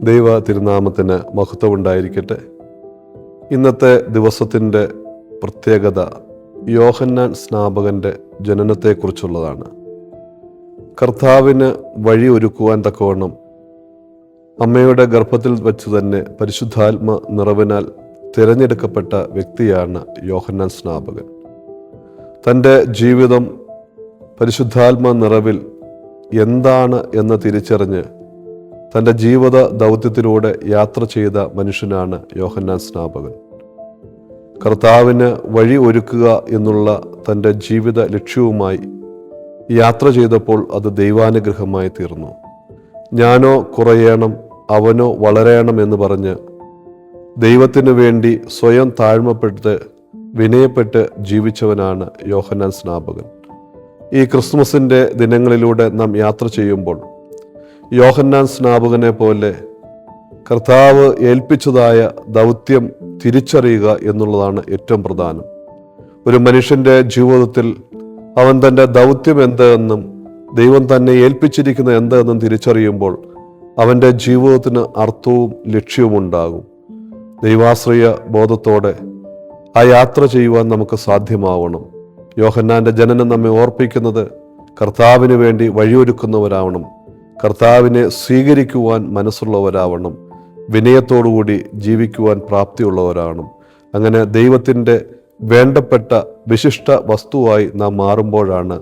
ദൈവ തിരുനാമത്തിന് മഹത്വമുണ്ടായിരിക്കട്ടെ. ഇന്നത്തെ ദിവസത്തിൻ്റെ പ്രത്യേകത യോഹന്നാൻ സ്നാപകൻ്റെ ജനനത്തെക്കുറിച്ചുള്ളതാണ്. കർത്താവിന് വഴി ഒരുക്കുവാൻ തക്കവണ്ണം അമ്മയുടെ ഗർഭത്തിൽ വച്ചു തന്നെ പരിശുദ്ധാത്മ നിറവിനാൽ തിരഞ്ഞെടുക്കപ്പെട്ട വ്യക്തിയാണ് യോഹന്നാൻ സ്നാപകൻ. തൻ്റെ ജീവിതം പരിശുദ്ധാത്മ നിറവിൽ എന്താണ് എന്ന് തിരിച്ചറിഞ്ഞ് തൻ്റെ ജീവിത ദൗത്യത്തിലൂടെ യാത്ര ചെയ്ത മനുഷ്യനാണ് യോഹന്നാൻ സ്നാപകൻ. കർത്താവിന് വഴി ഒരുക്കുക എന്നുള്ള തൻ്റെ ജീവിത ലക്ഷ്യവുമായി യാത്ര ചെയ്തപ്പോൾ അത് ദൈവാനുഗ്രഹമായി തീർന്നു. ഞാനോ കുറയണം, അവനോ വളരണം എന്ന് പറഞ്ഞ് ദൈവത്തിനു വേണ്ടി സ്വയം താഴ്മപ്പെട്ട് വിനയപ്പെട്ട് ജീവിച്ചവനാണ് യോഹന്നാൻ സ്നാപകൻ. ഈ ക്രിസ്മസിൻ്റെ ദിനങ്ങളിലൂടെ നാം യാത്ര ചെയ്യുമ്പോൾ യോഹന്നാൻ സ്നാപകനെ പോലെ കർത്താവ് ഏൽപ്പിച്ചതായ ദൗത്യം തിരിച്ചറിയുക എന്നുള്ളതാണ് ഏറ്റവും പ്രധാനം. ഒരു മനുഷ്യൻ്റെ ജീവിതത്തിൽ അവൻ തൻ്റെ ദൗത്യം എന്തെന്നും ദൈവം തന്നെ ഏൽപ്പിച്ചിരിക്കുന്നത് എന്തെന്നും തിരിച്ചറിയുമ്പോൾ അവൻ്റെ ജീവിതത്തിന് അർത്ഥവും ലക്ഷ്യവും ഉണ്ടാകും. ദൈവാശ്രയ ബോധത്തോടെ ആ യാത്ര ചെയ്യുവാൻ നമുക്ക് സാധ്യമാവണം. യോഹന്നാൻ്റെ ജനനം നമ്മെ ഓർപ്പിക്കുന്നത് കർത്താവിന് വേണ്ടി വഴിയൊരുക്കുന്നവരാവണം, കർത്താവിനെ സ്വീകരിക്കുവാൻ മനസ്സുള്ളവരാവണം, വിനയത്തോടുകൂടി ജീവിക്കുവാൻ പ്രാപ്തിയുള്ളവരാവണം. അങ്ങനെ ദൈവത്തിൻ്റെ വേണ്ടപ്പെട്ട വിശിഷ്ട വസ്തുവായി നാം മാറുമ്പോഴാണ്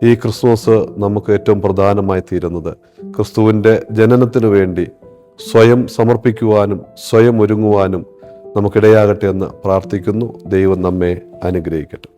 ഈ ക്രിസ്മസ് നമുക്ക് ഏറ്റവും പ്രധാനമായി തീരുന്നത്. ക്രിസ്തുവിൻ്റെ ജനനത്തിനു വേണ്ടി സ്വയം സമർപ്പിക്കുവാനും സ്വയം ഒരുങ്ങുവാനും നമുക്കിടയാകട്ടെ എന്ന് പ്രാർത്ഥിക്കുന്നു. ദൈവം നമ്മെ അനുഗ്രഹിക്കട്ടെ.